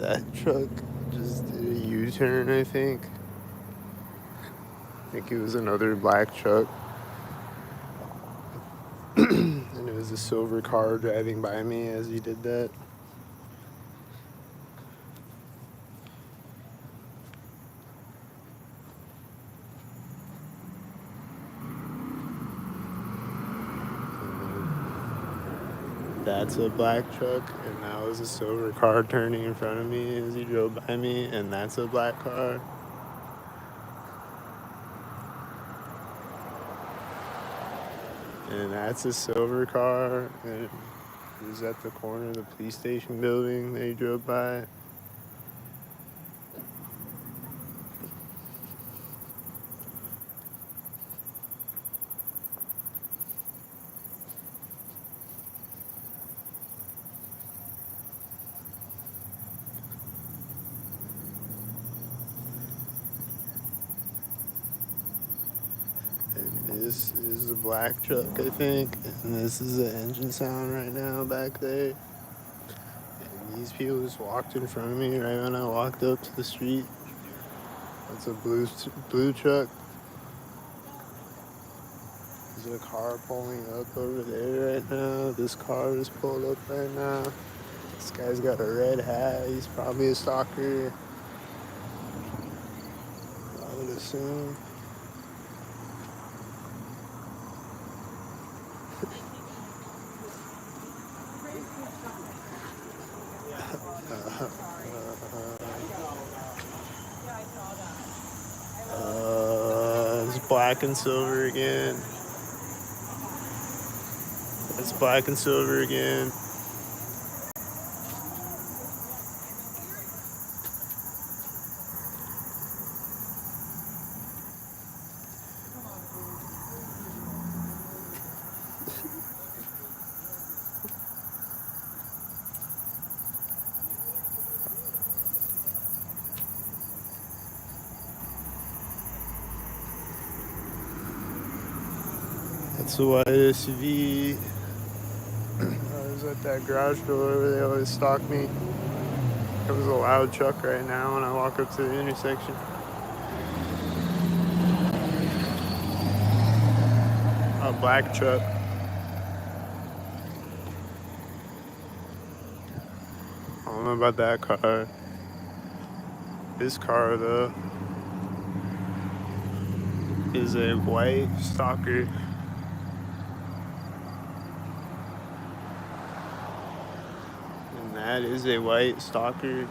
That truck just did a U-turn, I think. I think it was another black truck. And it was a silver car driving by me as he did that. That's a black truck, and that was a silver car turning in front of me as he drove by me, and that's a black car. And that's a silver car, and it was at the corner of the police station building that he drove by. And this is a black truck, I think, and this is the engine sound right now back there. And these people just walked in front of me right when I walked up to the street. That's a blue truck. There's a car pulling up over there right now. This car is pulled up right now. This guy's got a red hat. He's probably a stalker, I would assume. It's black and silver again. It's black and silver again. That's a white SUV. I was at that garage door where they always stalk me. It was a loud truck right now when I walk up to the intersection. A black truck. I don't know about that car. This car, though, is a white stalker. And that is a white stalker.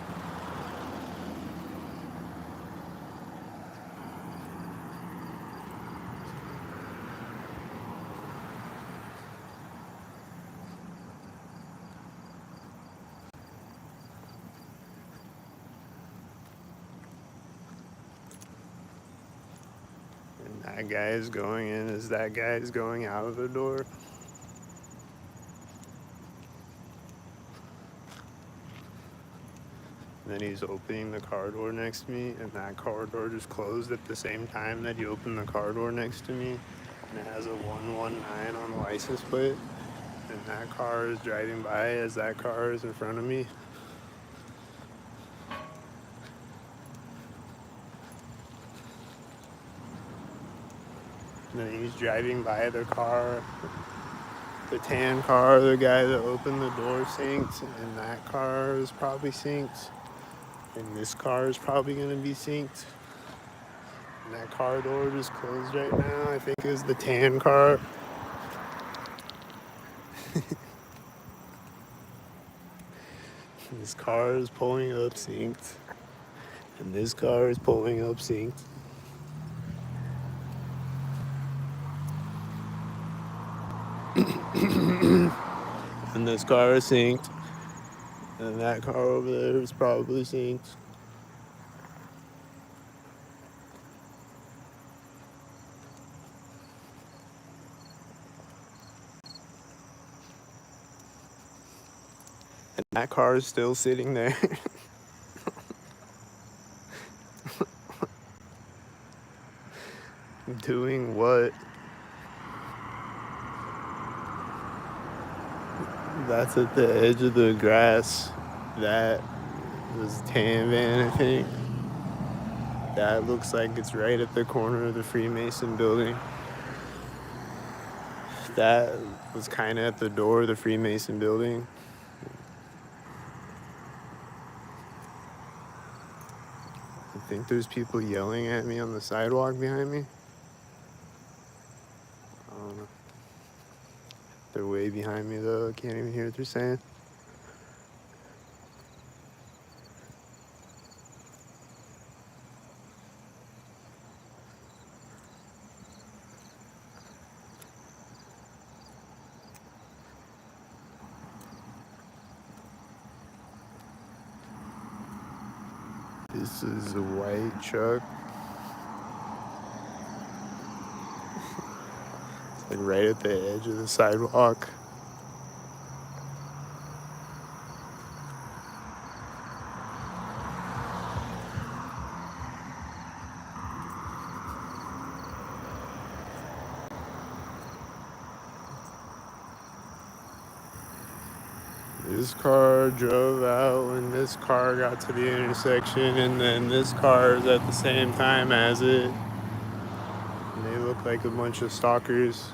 And that guy is going in as that guy is going out of the door. And then he's opening the car door next to me, and that car door just closed at the same time that he opened the car door next to me. And it has a 119 on the license plate. And that car is driving by as that car is in front of me. And then he's driving by the car, the tan car, the guy that opened the door synced, and that car is probably synced. And this car is probably going to be synced. And that car door just closed right now. I think it was the tan car. This car is pulling up synced. And this car is pulling up synced. And this car is synced. And that car over there is probably synced. And that car is still sitting there. Doing what? That's at the edge of the grass. That This tan van, I think. That looks like it's right at the corner of the Freemason building. That was kind of at the door of the Freemason building. I think there's people yelling at me on the sidewalk behind me. I don't know. They're way behind me though. I can't even hear what they're saying. This is a white truck. It's like right at the edge of the sidewalk. This car drove out when this car got to the intersection, and then this car is at the same time as it. And they look like a bunch of stalkers.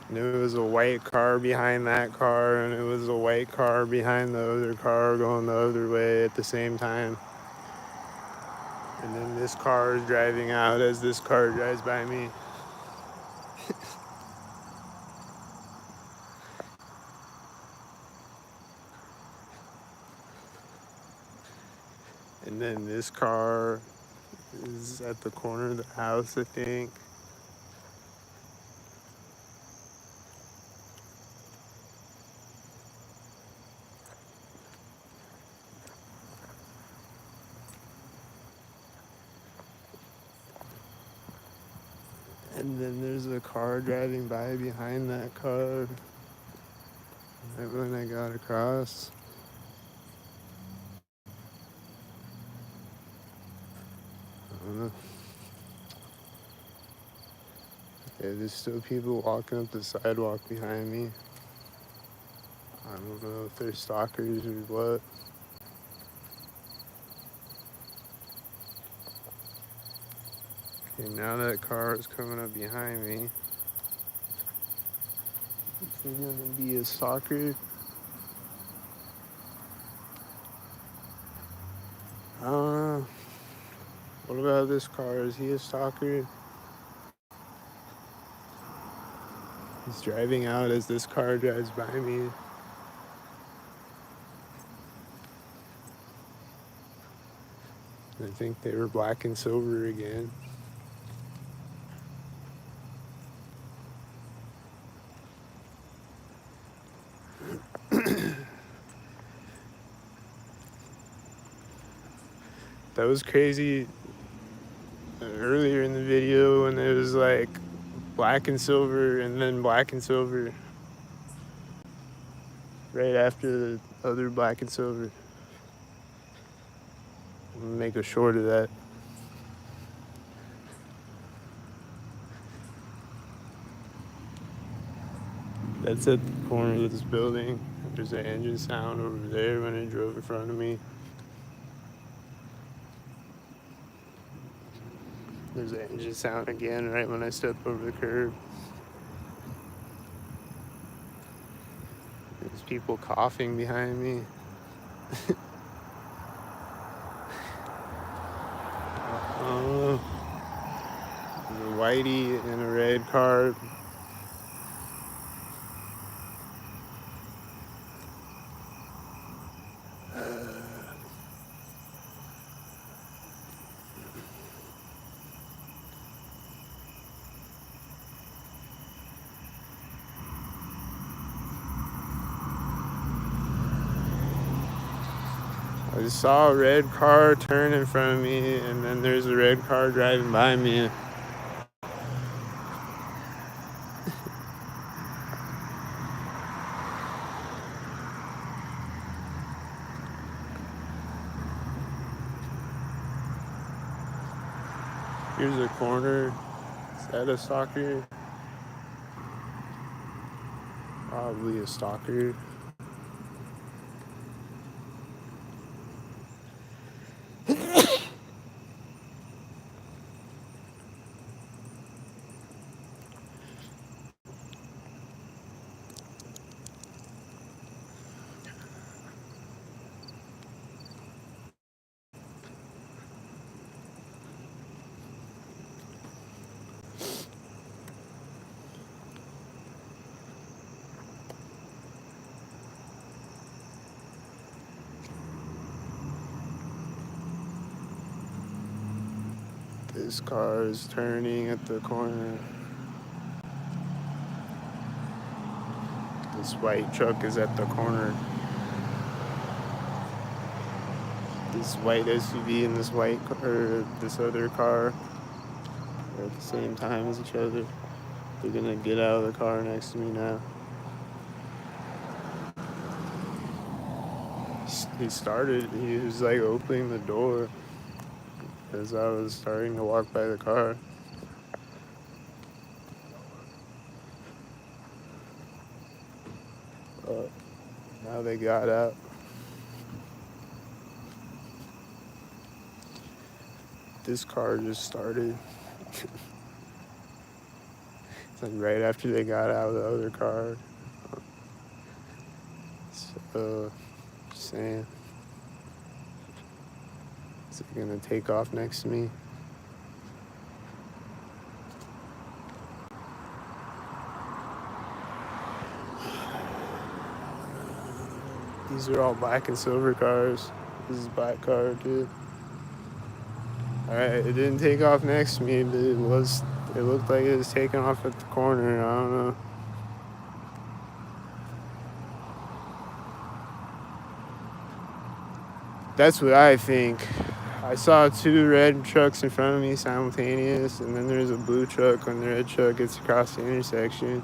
And there was a white car behind that car, and it was a white car behind the other car going the other way at the same time. And then this car is driving out as this car drives by me. And then this car is at the corner of the house, I think. And then there's a car driving by behind that car right when I got across. I don't know. Okay, there's still people walking up the sidewalk behind me. I don't know if they're stalkers or what. Okay, now that car is coming up behind me. Is he gonna be a stalker? I don't know. What about this car? Is he a stalker? He's driving out as this car drives by me. I think they were black and silver again. That was crazy earlier in the video when it was like black and silver and then black and silver right after the other black and silver. I'm gonna make a short of that. That's at the corner of this building. There's an engine sound over there when it drove in front of me. There's an engine sound again right when I step over the curb. There's people coughing behind me. There's a whitey in a red car. I just saw a red car turn in front of me, and then there's a red car driving by me. Here's a corner. Is that a stalker? Probably a stalker. This car is turning at the corner. This white truck is at the corner. This white SUV and this this other car are at the same time as each other. They're gonna get out of the car next to me now. He was like opening the door as I was starting to walk by the car. Now they got out. This car just started. It's like right after they got out of the other car. So, just saying. Is it gonna take off next to me? These are all black and silver cars. This is a black car too. Alright, it didn't take off next to me, but it looked like it was taking off at the corner. I don't know. That's what I think. I saw two red trucks in front of me simultaneous, and then there's a blue truck when the red truck gets across the intersection.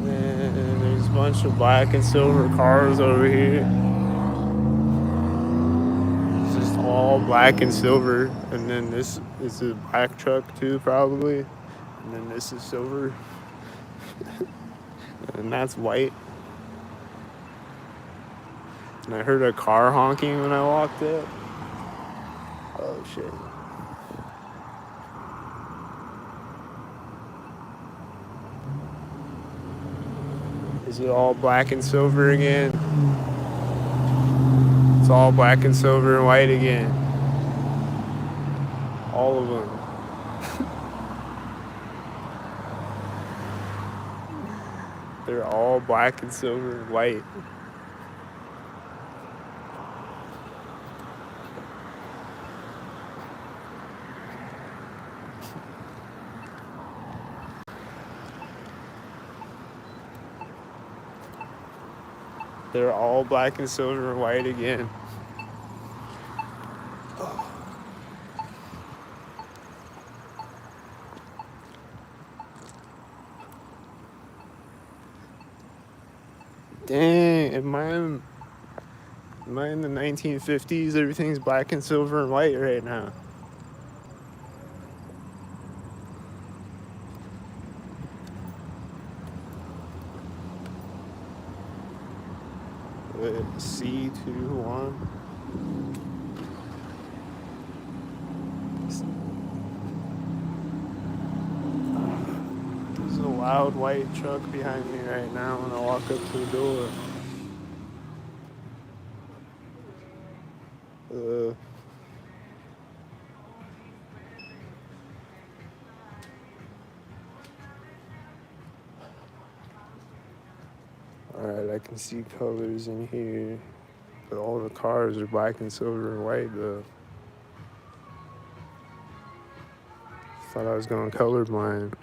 And then there's a bunch of black and silver cars over here. All black and silver, and then this is a black truck too, probably, and then this is silver, and that's white. And I heard a car honking when I walked up. Oh shit. Is it all black and silver again? It's all black and silver and white again. All of them. They're all black and silver and white. They're all black and silver and white again. Dang, am I in the 1950s? Everything's black and silver and white right now. C21. There's a loud white truck behind me right now when I walk up to the door. Alright, I can see colors in here, but all the cars are black and silver and white though. Thought I was going colorblind.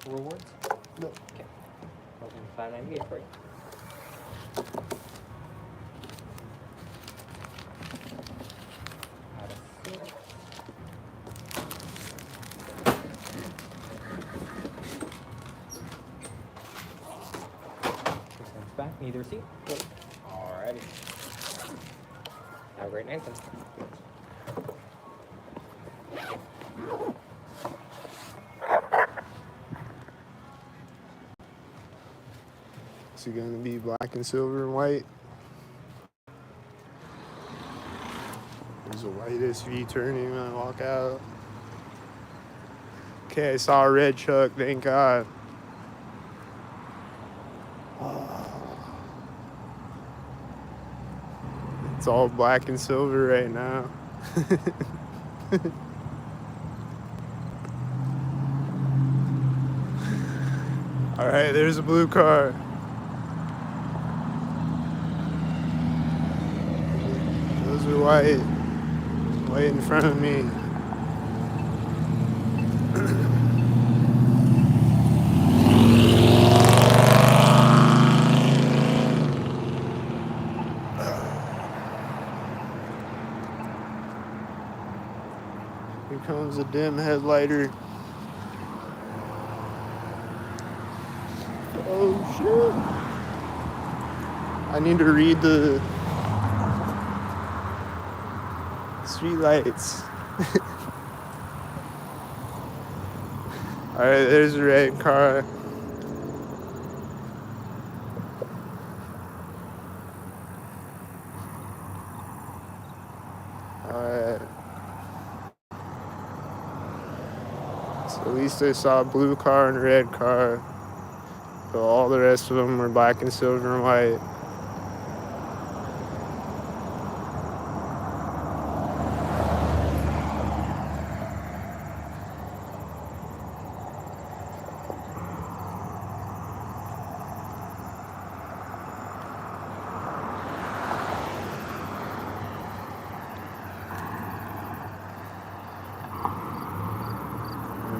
Rewards? No. Okay. Open 598 for you. Out of 6. Either seat. Good. Alrighty. Have a great night then. Is it gonna be black and silver and white? There's a white SUV turning when I walk out. Okay, I saw a red truck, thank God. It's all black and silver right now. All right, there's a blue car. Those are white in front of me. Here comes a dim headlighter. Oh shit. I need to read the street lights. Alright, there's a red car. Alright. So at least I saw a blue car and a red car. So all the rest of them were black and silver and white.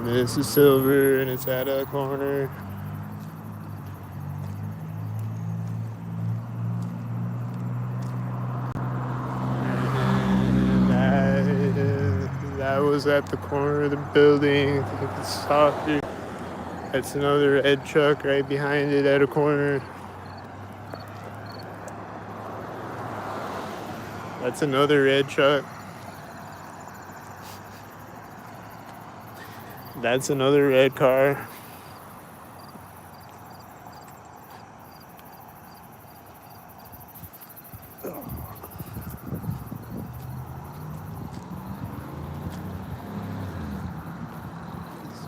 And this is silver and it's at a corner. That was at the corner of the building. I think it's softer. That's another red truck right behind it at a corner. That's another red truck. That's another red car.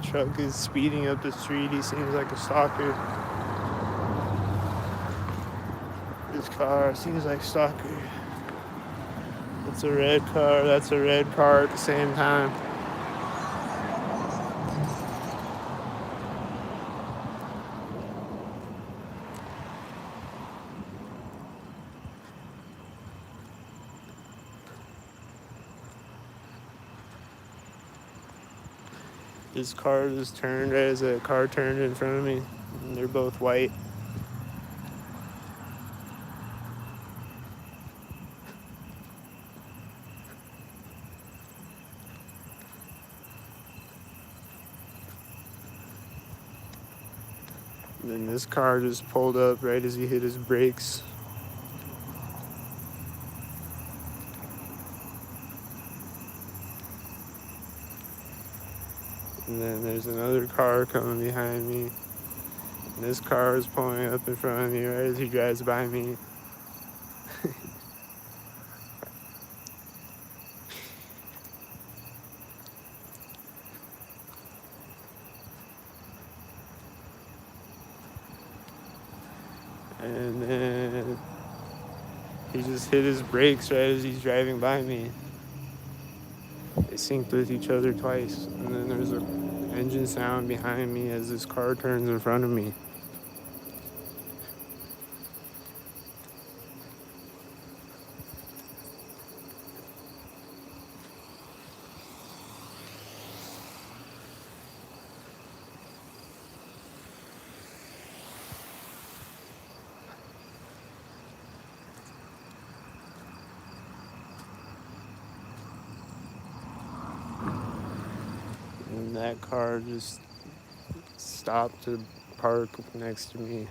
Truck is speeding up the street. He seems like a stalker. This car seems like a stalker. That's a red car. That's a red car at the same time. This car just turned right as a car turned in front of me. And they're both white. And then this car just pulled up right as he hit his brakes. And then there's another car coming behind me. And this car is pulling up in front of me right as he drives by me. And then he just hit his brakes right as he's driving by me. They synced with each other twice. And then there's an engine sound behind me as this car turns in front of me. And that car just stopped to park next to me.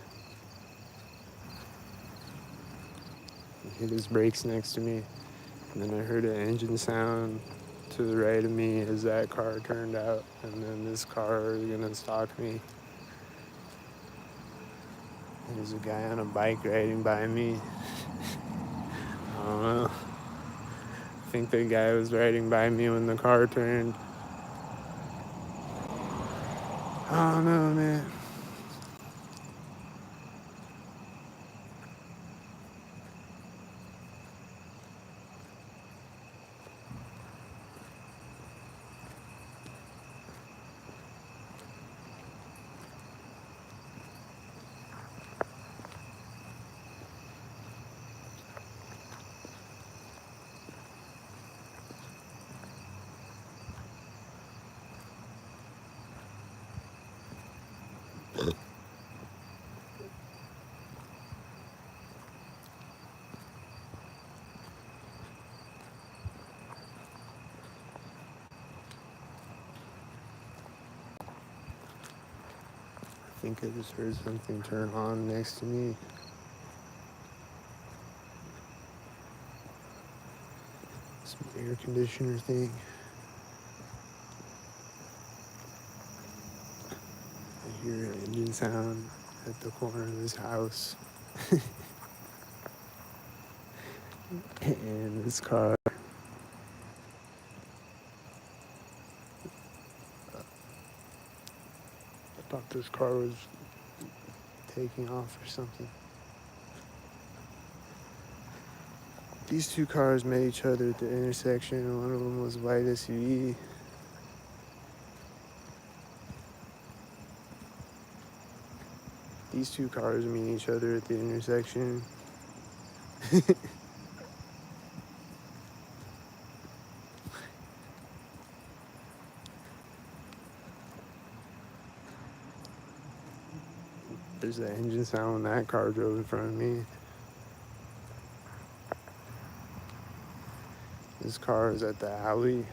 hit his brakes next to me. And then I heard an engine sound to the right of me as that car turned out. And then this car is gonna stalk me. There's a guy on a bike riding by me. I don't know. I think the guy was riding by me when the car turned. I don't know, man. I think I just heard something turn on next to me. Some air conditioner thing. I hear an engine sound at the corner of this house. And this car, I thought this car was taking off or something. These two cars met each other at the intersection, and one of them was a white SUV. These two cars meet each other at the intersection. There's that engine sound when that car drove in front of me. This car is at the alley.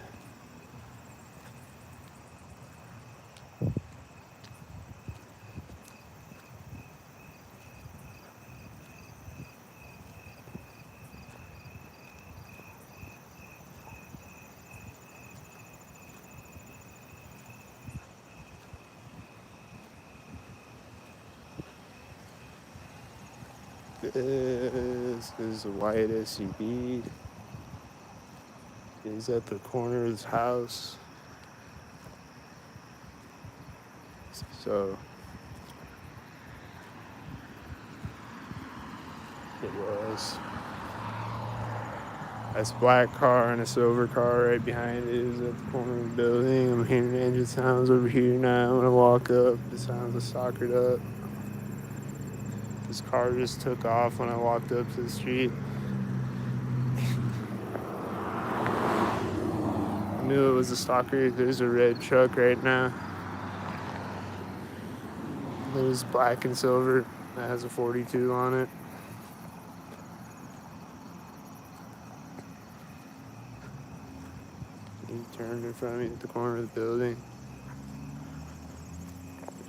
This is a white SUV. It's at the corner of this house. So it was. That's a black car and a silver car right behind it is at the corner of the building. I'm hearing engine sounds over here now. When I walk up, the sounds are sockered up. This car just took off when I walked up to the street. I knew it was a stalker. There's a red truck right now. There's black and silver that has a 42 on it. He turned in front of me at the corner of the building.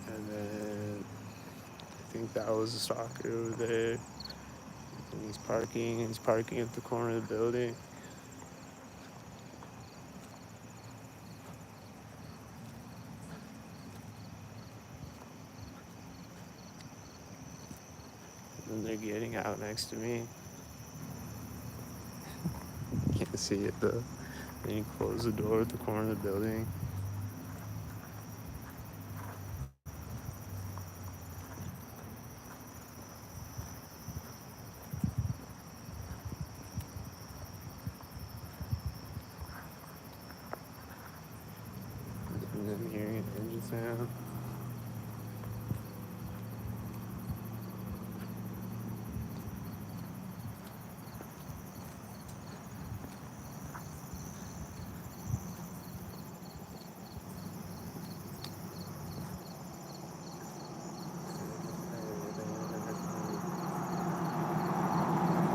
And then I think that was a stalker over there. And he's parking at the corner of the building. And they're getting out next to me. Can't see it though. Then you close the door at the corner of the building. And then hearing an engine sound.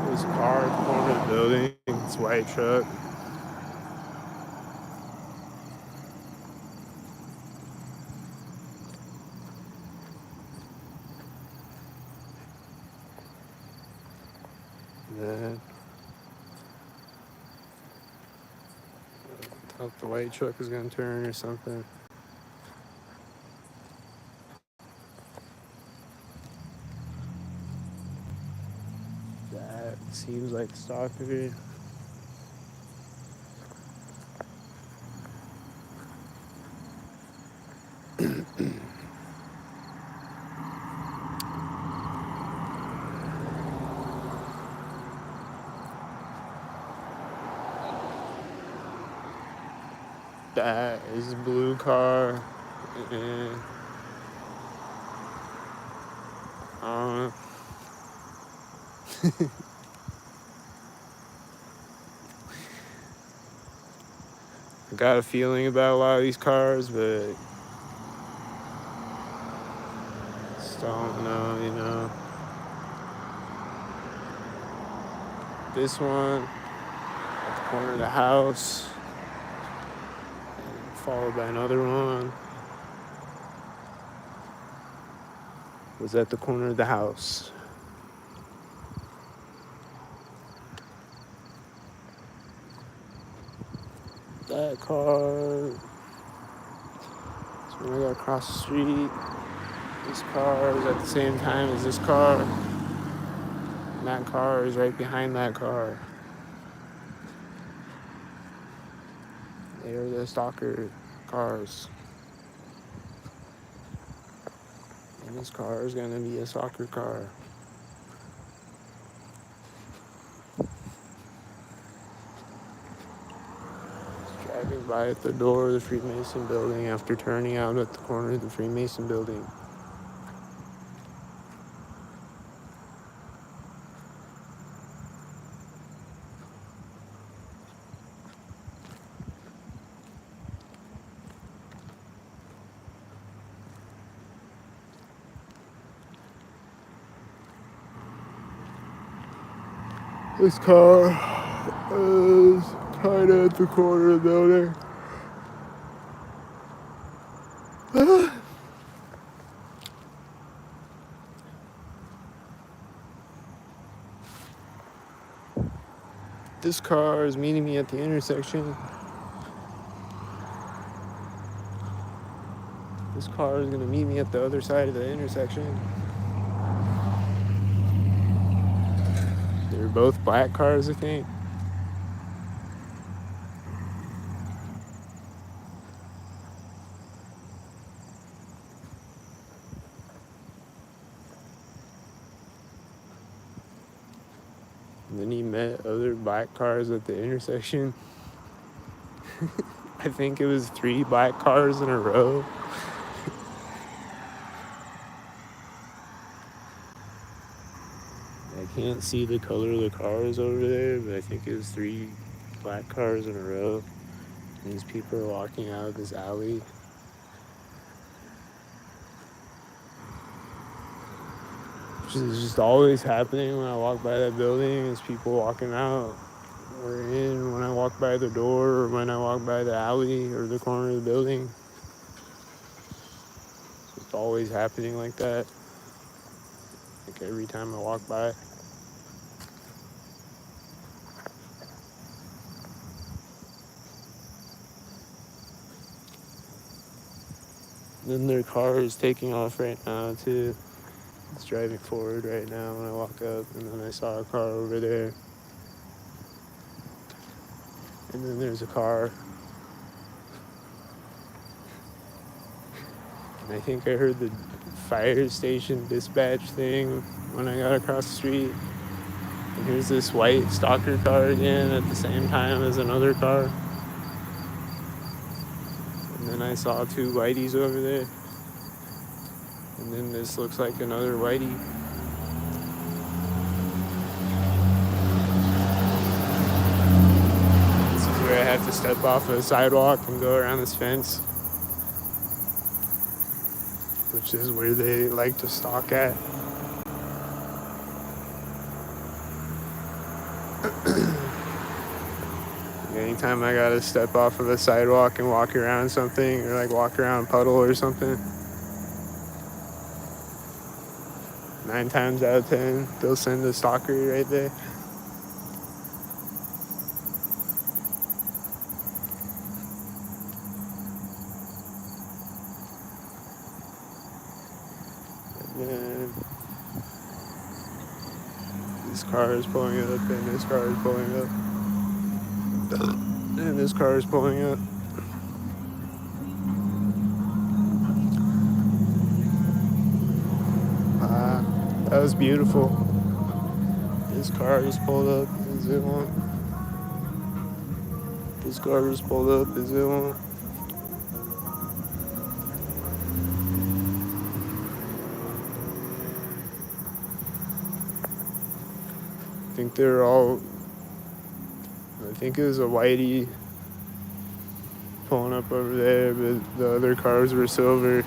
There's a car at the corner of the building. It's a white truck. Then Hope the white truck is gonna turn or something. That seems like stalker. That is a blue car. And I don't know. I got a feeling about a lot of these cars, but just don't know. This one at the corner of the house, followed by another one, was at the corner of the house. That car is when I got across the street. This car is at the same time as this car. And that car is right behind that car. They are the stalker cars. And this car is gonna be a stalker car. Driving by at the door of the Freemason building after turning out at the corner of the Freemason building. This car is kind of at the corner of the building. This car is meeting me at the intersection. This car is gonna meet me at the other side of the intersection. They're both black cars, I think. And then he met other black cars at the intersection. I think it was 3 black cars in a row. I can't see the color of the cars over there, but I think it was 3 black cars in a row. And these people are walking out of this alley. Which is just always happening when I walk by that building, is people walking out or in when I walk by the door or when I walk by the alley or the corner of the building. It's always happening like that. Like every time I walk by. Then their car is taking off right now too. It's driving forward right now when I walk up, and then I saw a car over there. And then there's a car. And I think I heard the fire station dispatch thing when I got across the street. And here's this white stalker car again at the same time as another car. And then I saw 2 whiteys over there. And then this looks like another whitey. This is where I have to step off of the sidewalk and go around this fence. Which is where they like to stalk at. Anytime I gotta step off of a sidewalk and walk around something, or like walk around a puddle or something, 9 times out of 10, they'll send a stalker right there. And this car is pulling up, and this car is pulling up, and this car is pulling up. That was beautiful. This car just pulled up as it won't. This car just pulled up as it won't. I think it was a whitey pulling up over there, but the other cars were silver.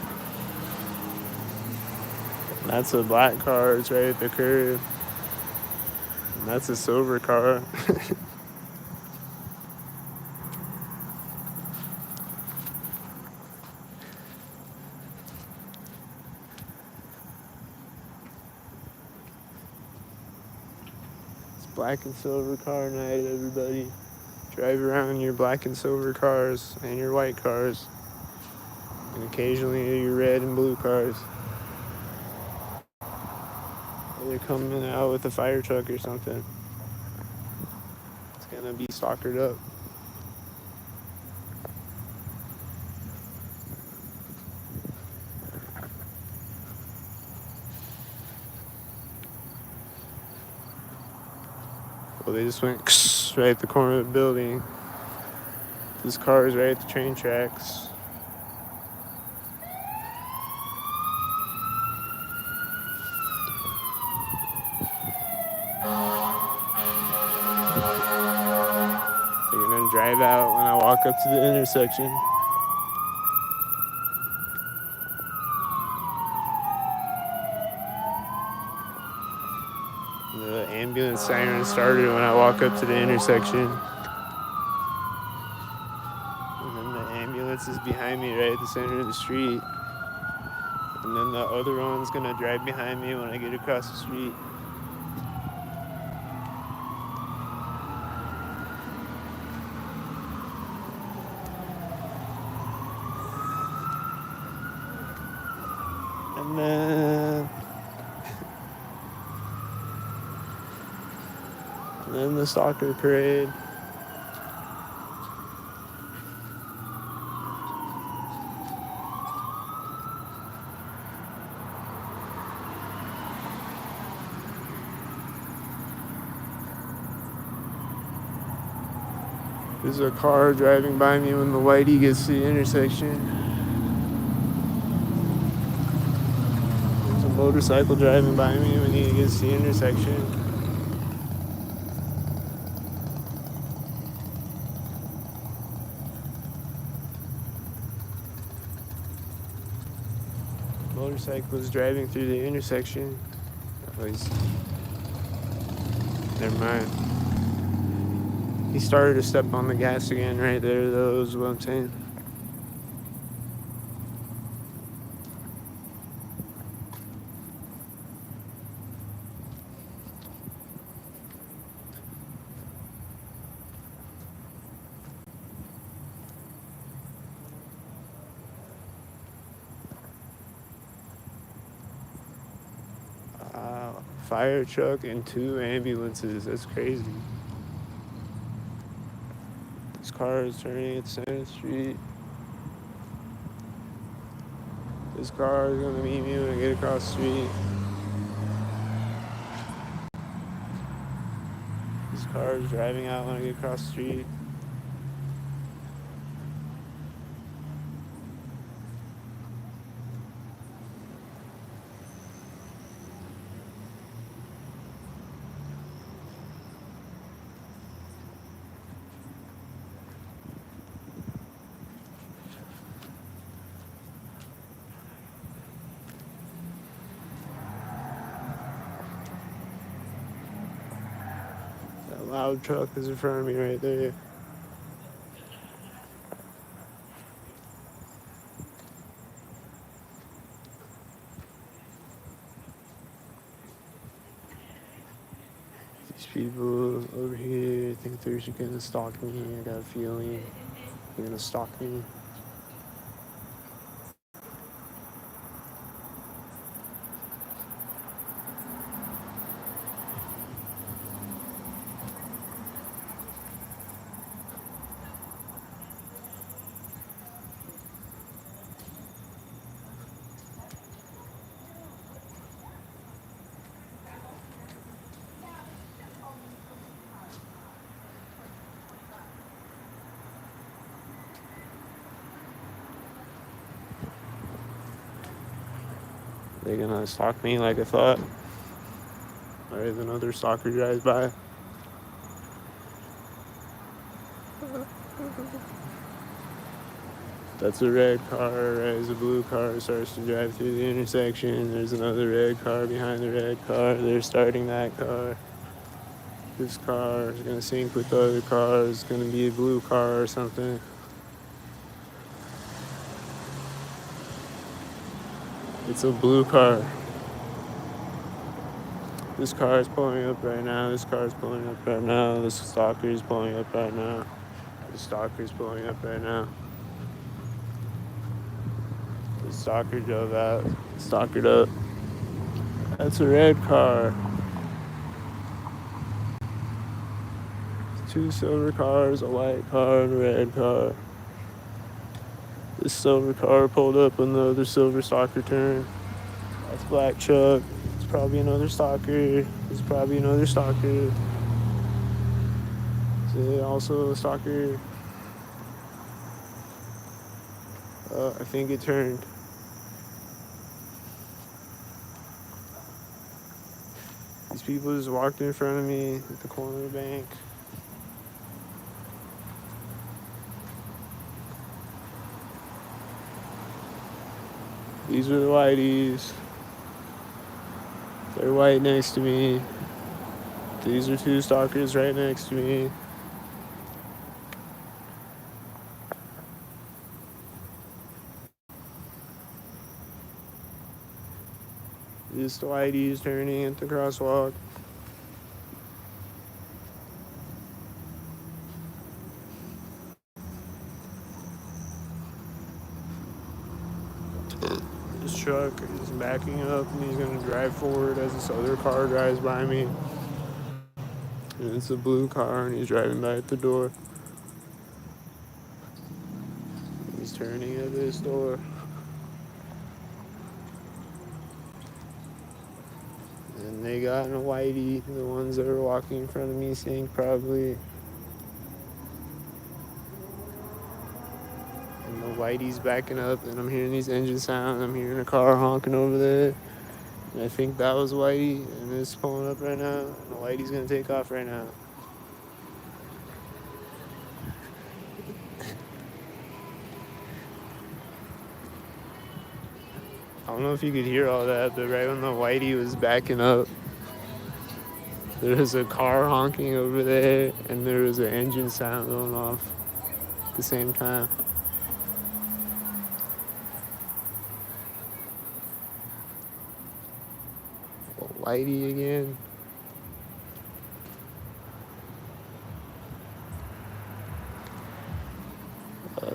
That's a black car, it's right at the curb. And that's a silver car. It's black and silver car night, everybody. Drive around your black and silver cars and your white cars. And occasionally your red and blue cars. They're coming out with a fire truck or something. It's gonna be stalkered up. Well, they just went right at the corner of the building. This car is right at the train tracks. They're gonna drive out when I walk up to the intersection. The ambulance siren started when I walk up to the intersection. And then the ambulance is behind me right at the center of the street. And then the other one's gonna drive behind me when I get across the street. And then the stalker parade. There's a car driving by me when the whitey gets to the intersection. There's a motorcycle driving by me when he gets to the intersection. Motorcycle is driving through the intersection. Oh, never mind. He started to step on the gas again right there, though, is what I'm saying. Fire truck and 2 ambulances. That's crazy. This car is turning at center of the street. This car is gonna meet me when I get across the street. This car is driving out when I get across the street. That loud truck is in front of me right there. These people over here think they're just gonna stalk me. I got a feeling they're gonna stalk me. They gonna stalk me like I thought? Or if another stalker drives by? That's a red car. There's a blue car starts to drive through the intersection. There's another red car behind the red car. They're starting that car. This car is gonna sync with the other car. It's gonna be a blue car or something. It's a blue car. This car is pulling up right now. This car is pulling up right now. This stalker is pulling up right now. The stalker is pulling up right now. The stalker drove out. Stalkered up. That's a red car. Two silver cars, a white car, and a red car. This silver car pulled up when the other silver stalker turned. That's black truck. It's probably another stalker. It's probably another stalker. Is it also a stalker? I think it turned. These people just walked in front of me at the corner of the bank. These are the whiteys. They're white next to me. These are two stalkers right next to me. This whitey is turning at the crosswalk. This truck is backing up and he's gonna drive forward as this other car drives by me. And it's a blue car and he's driving by at the door. He's turning at this door. And they got in a whitey, the ones that are walking in front of me think probably. And the whitey's backing up and I'm hearing these engine sounds. I'm hearing a car honking over there. And I think that was whitey and it's pulling up right now. And the whitey's gonna take off right now. I don't know if you could hear all that, but right when the whitey was backing up, there was a car honking over there, and there was an engine sound going off at the same time. Whitey again.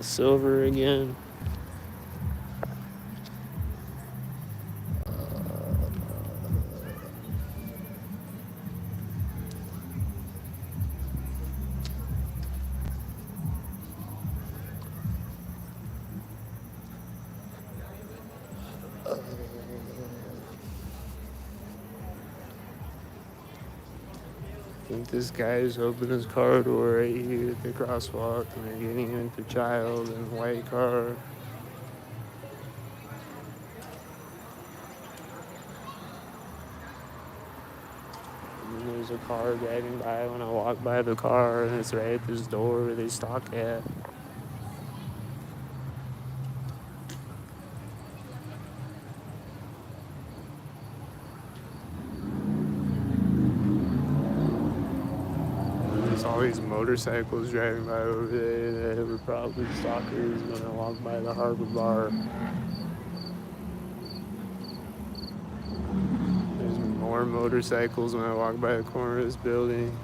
Silver again. I think this guy's opened his car door right here at the crosswalk and they're getting into child in a white car. And there's a car driving by when I walk by the car and it's right at this door where they stalk at. There's all these motorcycles driving by over there that were probably stalkers when I walked by the Harbor Bar. There's more motorcycles when I walk by the corner of this building.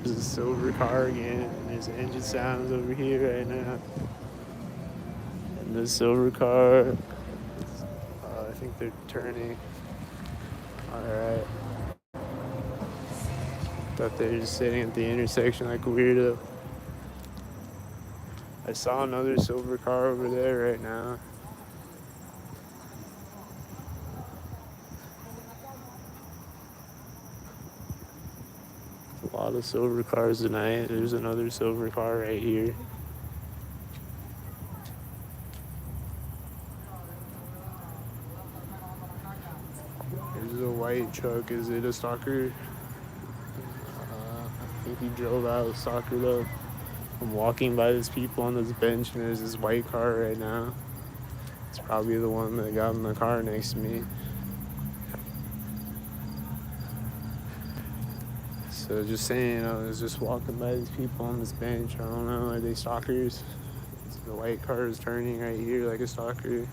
There's a silver car again, and there's engine sounds over here right now. And the silver car, I think they're turning. Alright. Thought they were just sitting at the intersection like a weirdo. I saw another silver car over there right now. A lot of silver cars tonight. There's another silver car right here. white truck. Is it a stalker? I think he drove out a stalker though. I'm walking by these people on this bench and there's this white car right now. It's probably the one that got in the car next to me. So just saying, I was just walking by these people on this bench. I don't know, are they stalkers? The white car is turning right here like a stalker.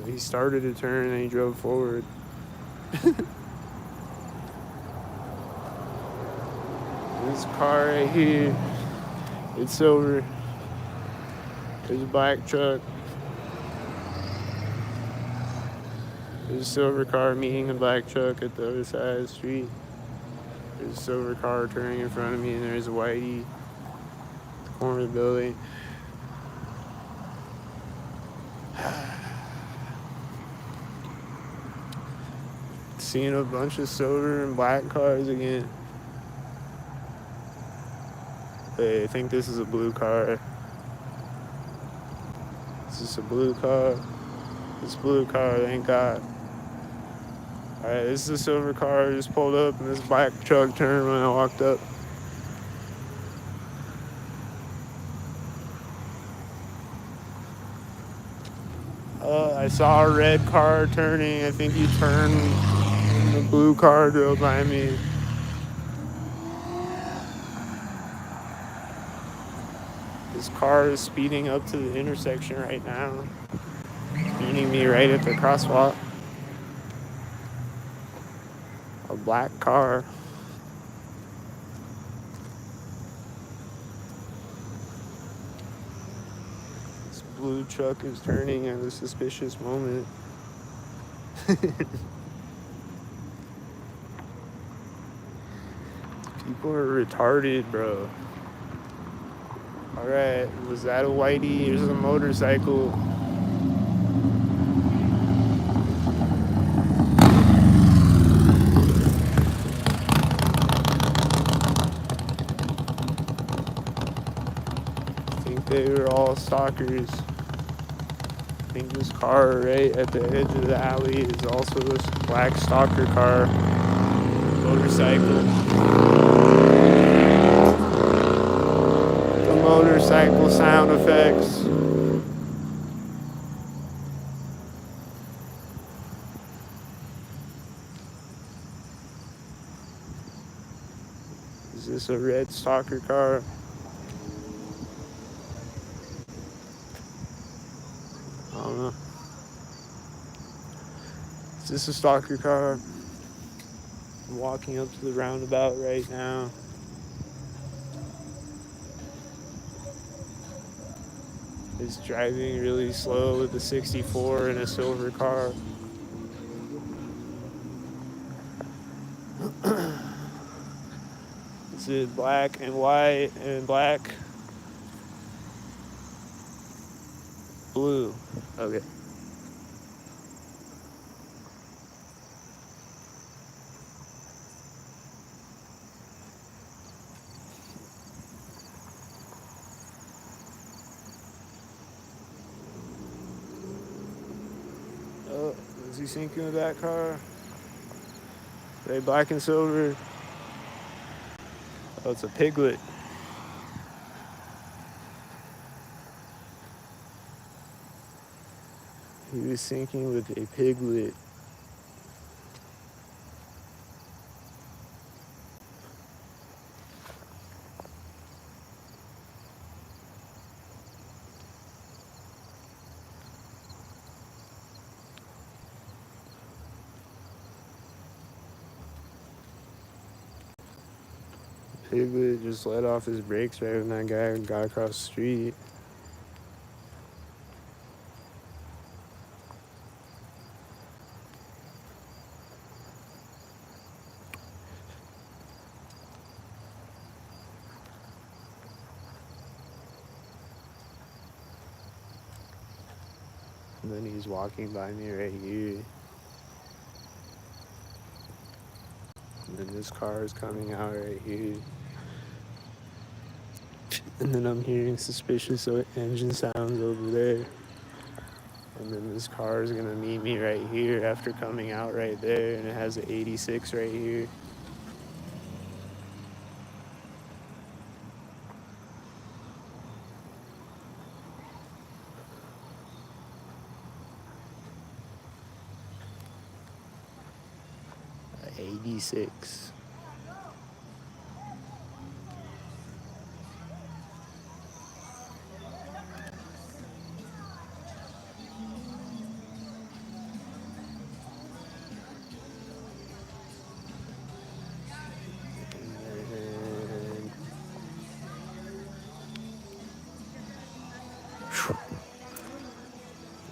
He started to turn and he drove forward. This car right here, it's silver. There's a black truck. There's a silver car meeting a black truck at the other side of the street. There's a silver car turning in front of me and there's a whitey at the corner of the building. Seeing a bunch of silver and black cars again. Hey, I think this is a blue car. Is this a blue car? This blue car, thank God. Alright, this is a silver car. I just pulled up and this black truck turned when I walked up. I saw a red car turning. I think he turned and the blue car drove by me. This car is speeding up to the intersection right now. Meeting me right at the crosswalk. A black car. This blue truck is turning at a suspicious moment. People are retarded, bro. Alright, was that a whitey? Here's a motorcycle. I think they were all stalkers. I think this car right at the edge of the alley is also this black stalker car. Motorcycle. The motorcycle sound effects. Is this a red stalker car? I don't know. Is this a stalker car? I'm walking up to the roundabout right now. It's driving really slow with a 64 and a silver car. Is it black and white and black? Blue. Okay. Oh, is he sinking with that car? Are they black and silver? Oh, it's a Piglet. He was sinking with a Piglet. Piglet just let off his brakes right when that guy got across the street. And then he's walking by me right here. And then this car is coming out right here. And then I'm hearing suspicious engine sounds over there. And then this car is gonna meet me right here after coming out right there, and it has an 86 right here. A 86.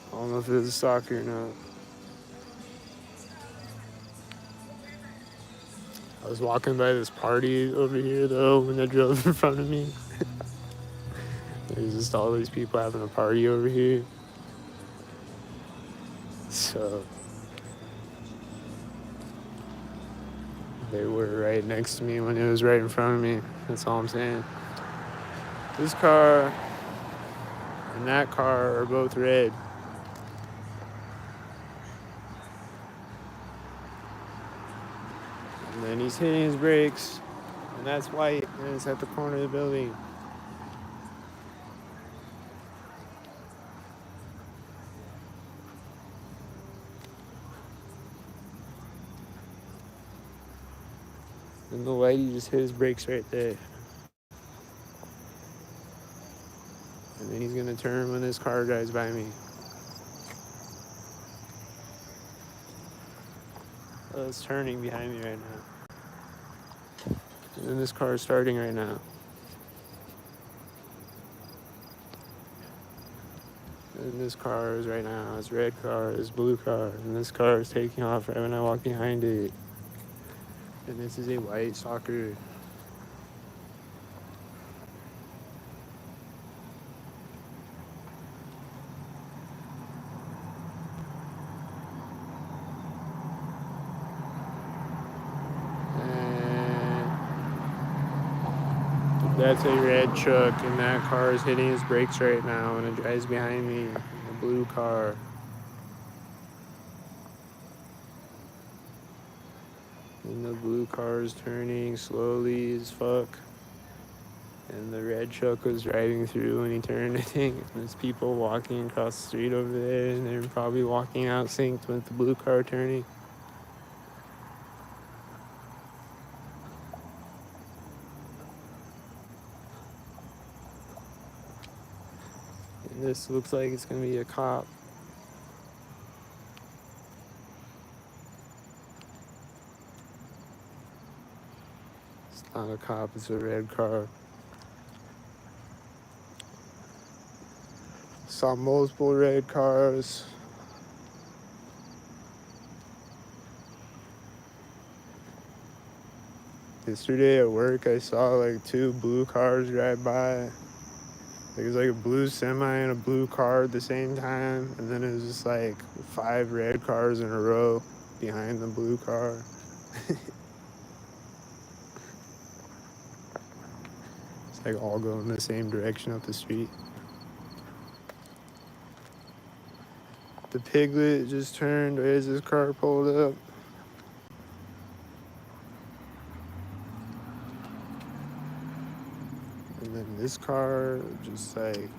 And I don't know if it's a soccer or not. I was walking by this party over here though when they drove in front of me. There's just all these people having a party over here. So they were right next to me when it was right in front of me. That's all I'm saying. This car and that car are both red. And then he's hitting his brakes, and that's white, and it's at the corner of the building. And the lady just hit his brakes right there. And then he's gonna turn when this car drives by me. Oh, it's turning behind me right now. And then this car is starting right now. And this car is right now, it's red car, it's blue car, and this car is taking off right when I walk behind it. And this is a white soccer. That's a red truck, and that car is hitting his brakes right now, and it drives behind me, a blue car. And the blue car is turning slowly as fuck. And the red truck was driving through when he turned, I think. And there's people walking across the street over there, and they're probably walking out synced with the blue car turning. And this looks like it's gonna be a cop. It's not a cop, it's a red car. Saw multiple red cars. Yesterday at work, I saw like 2 blue cars drive by. There was like a blue semi and a blue car at the same time, and then it was just like 5 red cars in a row behind the blue car. It's like all going the same direction up the street. The Piglet just turned right as his car pulled up. And then this car just like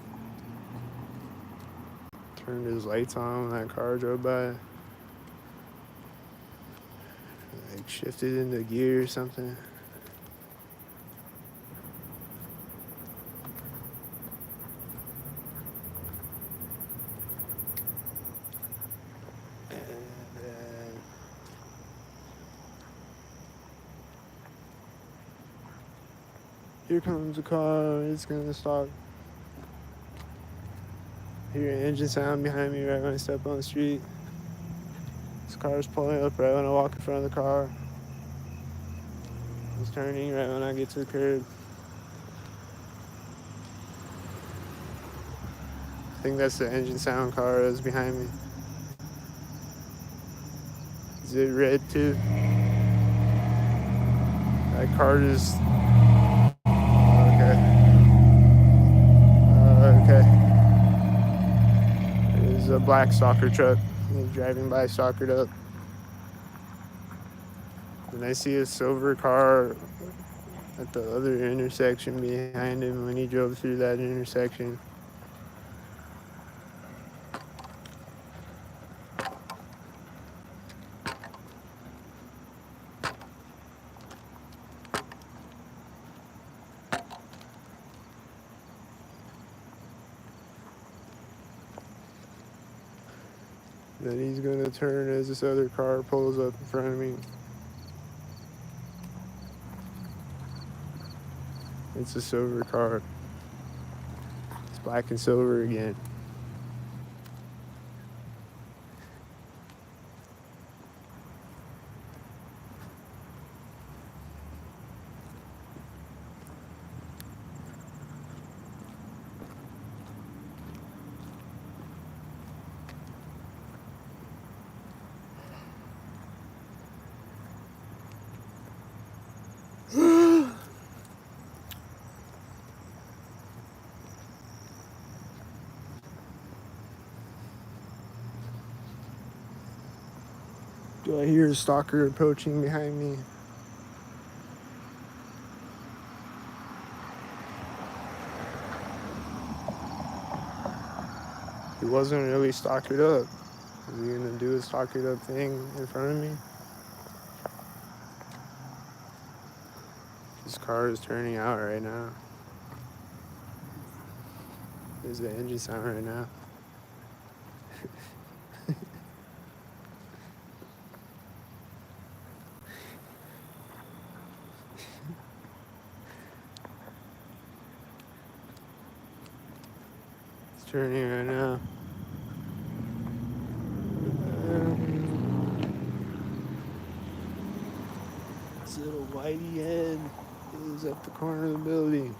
turned his lights on when that car drove by. Like shifted into gear or something. Here comes a car, it's gonna stop. Hear an engine sound behind me right when I step on the street. This car's pulling up right when I walk in front of the car. It's turning right when I get to the curb. I think that's the engine sound car that's behind me. Is it red too? That car just... Okay. the black stalker truck. He's driving by, stalkered up. And I see a silver car at the other intersection behind him when he drove through that intersection. Then he's gonna turn as this other car pulls up in front of me. It's a silver car. It's black and silver again. Do I hear a stalker approaching behind me? He wasn't really stalkered up. Is he gonna do a stalkered up thing in front of me? This car is turning out right now. There's the engine sound right now. It's turning right now. This little whitey head is at the corner of the building.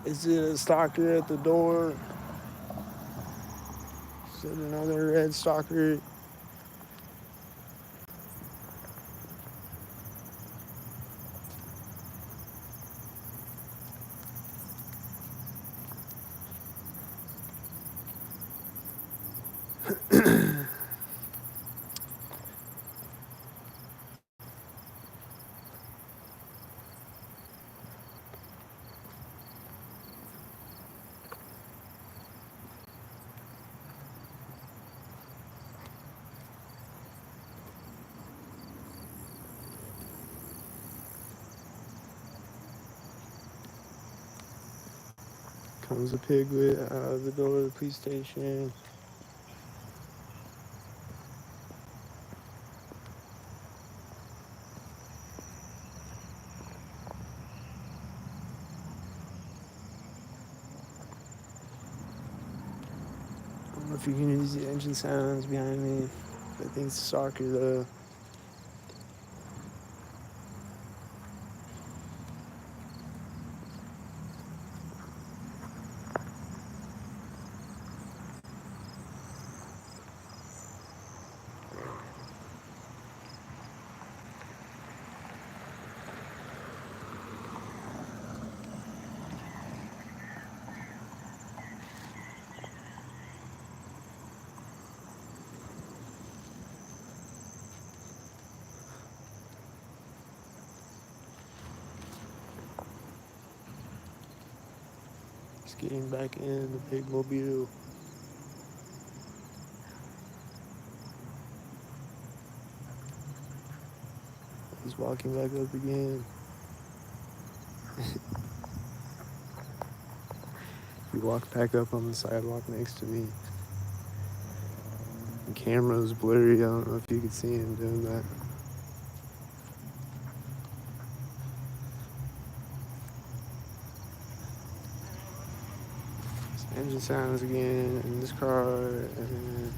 Is it a stalker at the door? Is it another red stalker? Comes a piglet out of the door of the police station. I don't know if you can use the engine sounds behind me. I think it's a stalker though. He's getting back in the big mobile. He's walking back up again. He walked back up on the sidewalk next to me. The camera's blurry. I don't know if you could see him doing that. Engine sounds again in this car, and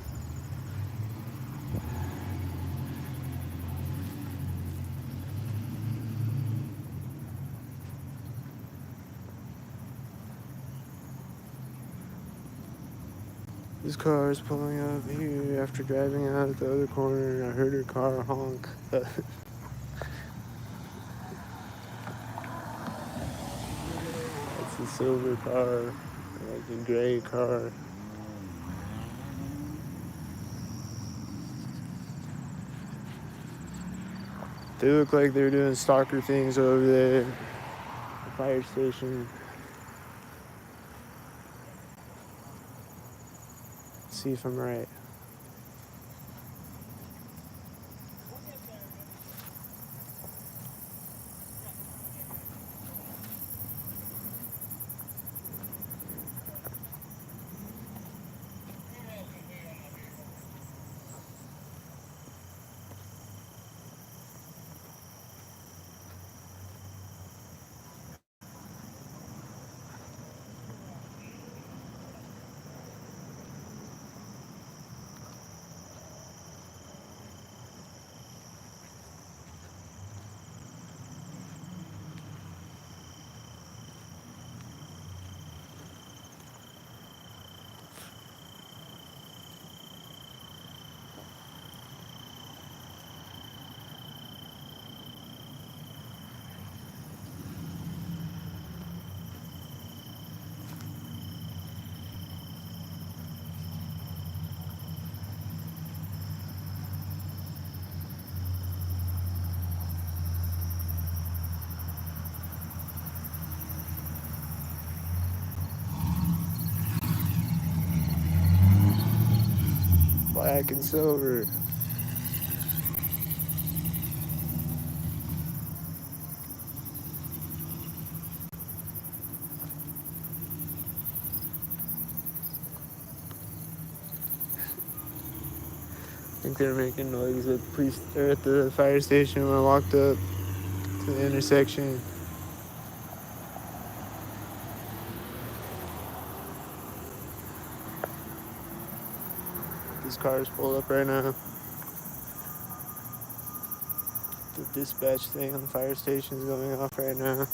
This car is pulling up here after driving out at the other corner, and I heard her car honk. It's a silver car, like a gray car. They look like they're doing stalker things over there. The fire station. Let's see if I'm right. Black and silver. I think they were making noise at the fire station when I walked up to the intersection. This car is pulled up right now. The dispatch thing on the fire station is going off right now.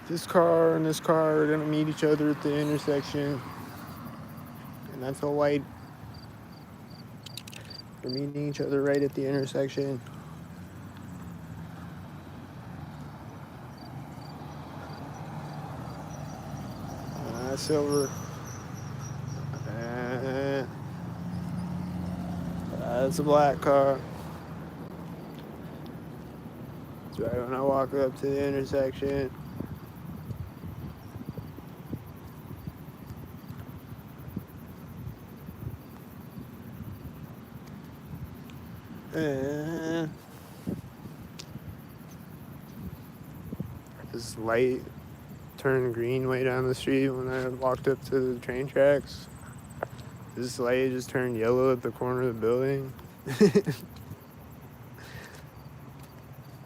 This car and this car are gonna meet each other at the intersection. And that's a white. They're meeting each other right at the intersection. Silver. That's a black car. That's right when I walk up to the intersection. This light turned green way down the street when I walked up to the train tracks. This light just turned yellow at the corner of the building.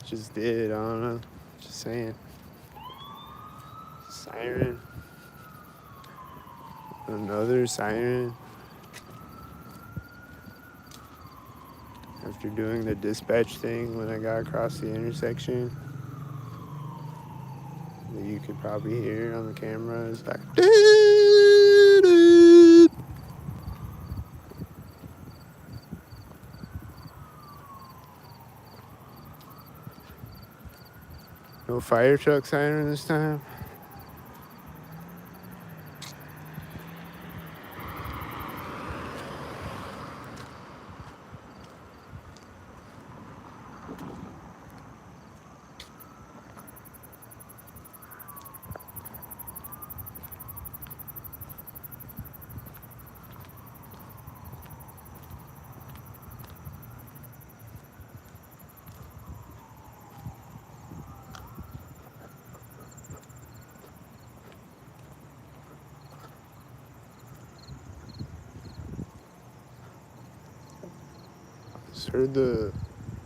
Just did, I don't know. Just saying. Siren. Another siren. After doing the dispatch thing when I got across the intersection. That you could probably hear on the camera. It's like no fire truck siren this time. heard the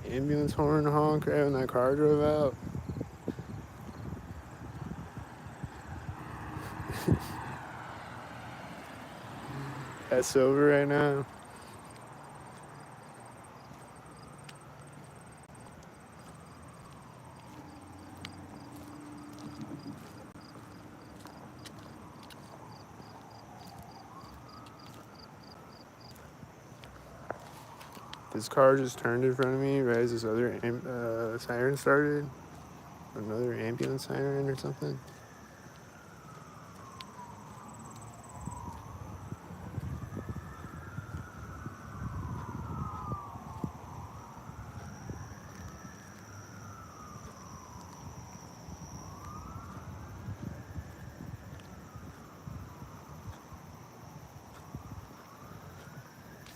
ambulance horn honk right when that car drove out. That's over right now. This car just turned in front of me right as this other siren started. Another ambulance siren or something.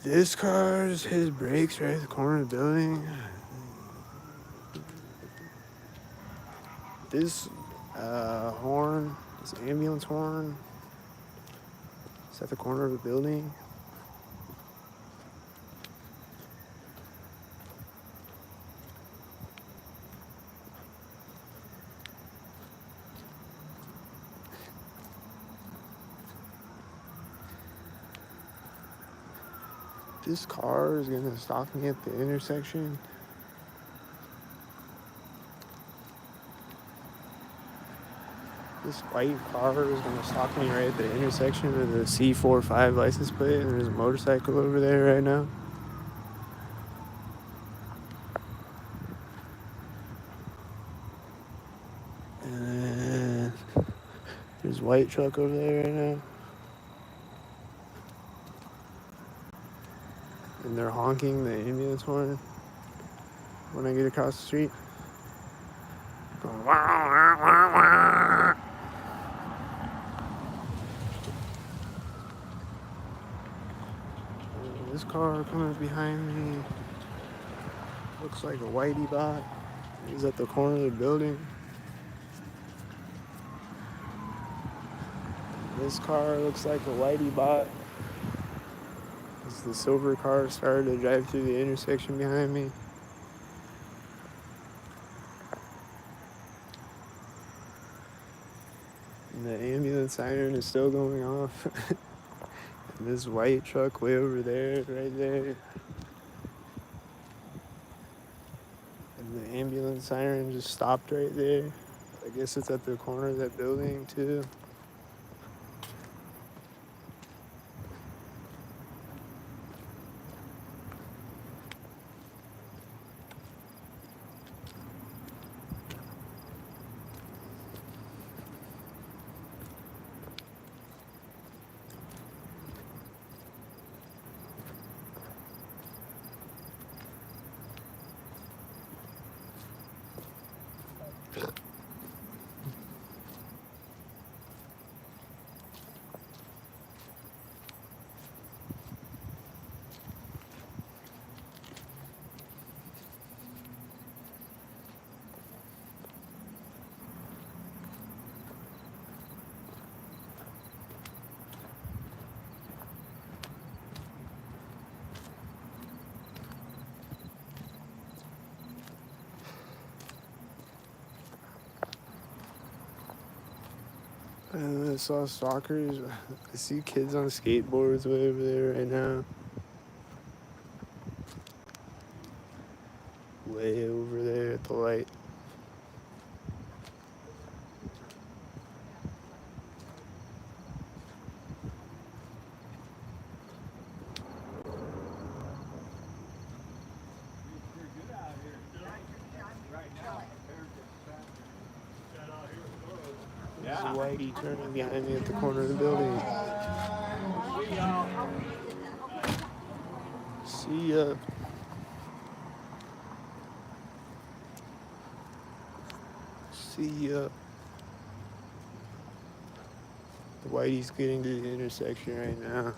This car just hit his brakes right at the corner of the building. This horn, this ambulance horn, is at the corner of a building. This car is gonna stop me at the intersection. This white car is gonna stop me right at the intersection with a C45 license plate, and there's a motorcycle over there right now. And there's a white truck over there right now. And they're honking the ambulance horn when I get across the street. Going, wah, wah, wah, wah. This car coming behind me looks like a whitey bot. He's at the corner of the building. This car looks like a whitey bot. As the silver car started to drive through the intersection behind me. And the ambulance siren is still going off. And this white truck way over there, right there. And the ambulance siren just stopped right there. I guess it's at the corner of that building too. I saw stalkers. I see kids on skateboards way over there right now. Way over there at the light. There's a whitey turning behind me at the corner of the building. See ya. See ya. The whitey's getting to the intersection right now.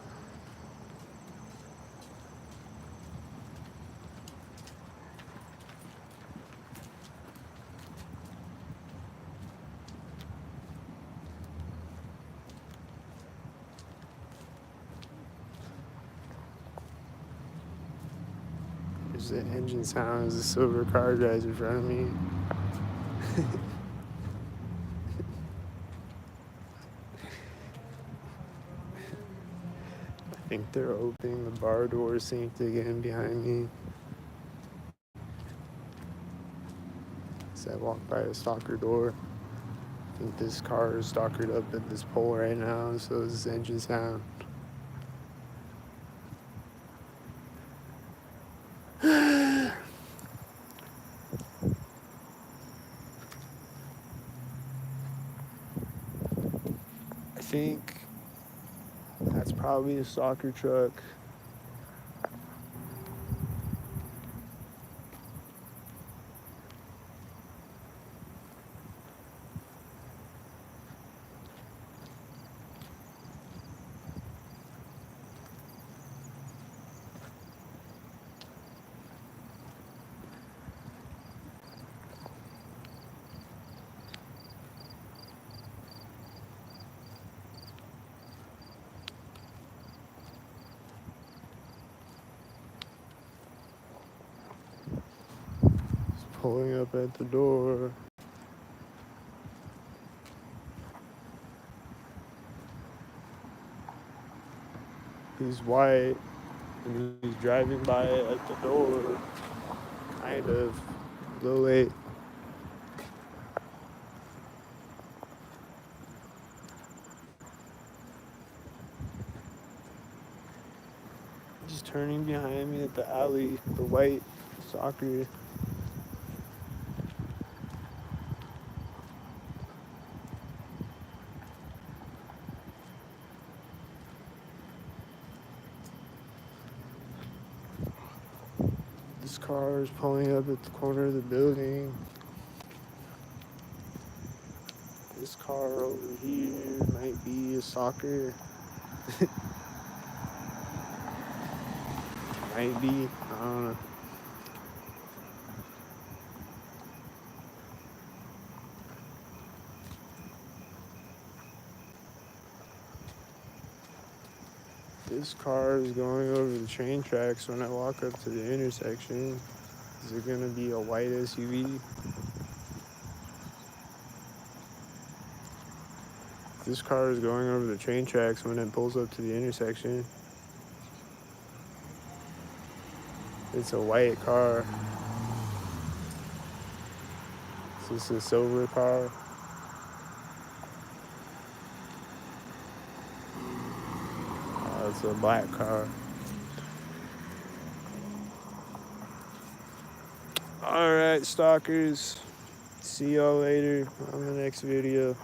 There's There's the engine sound as the silver car drives in front of me. I think they're opening the bar door synced again behind me. As I walk by the stalker door, I think this car is stalkered up at this pole right now, so is this engine sound. I think that's probably a stalker truck. It's pulling up at the door. He's white and he's driving by it at the door. Kind of. A little late. He's turning behind me at the alley, the white soccer. This car is pulling up at the corner of the building. This car over here might be a soccer. Might be. I don't know. This car is going over the train tracks when I walk up to the intersection. Is it gonna be a white SUV? This car is going over the train tracks when it pulls up to the intersection. It's a white car. Is this a silver car? It's a black car. Alright, stalkers. See y'all later on the next video.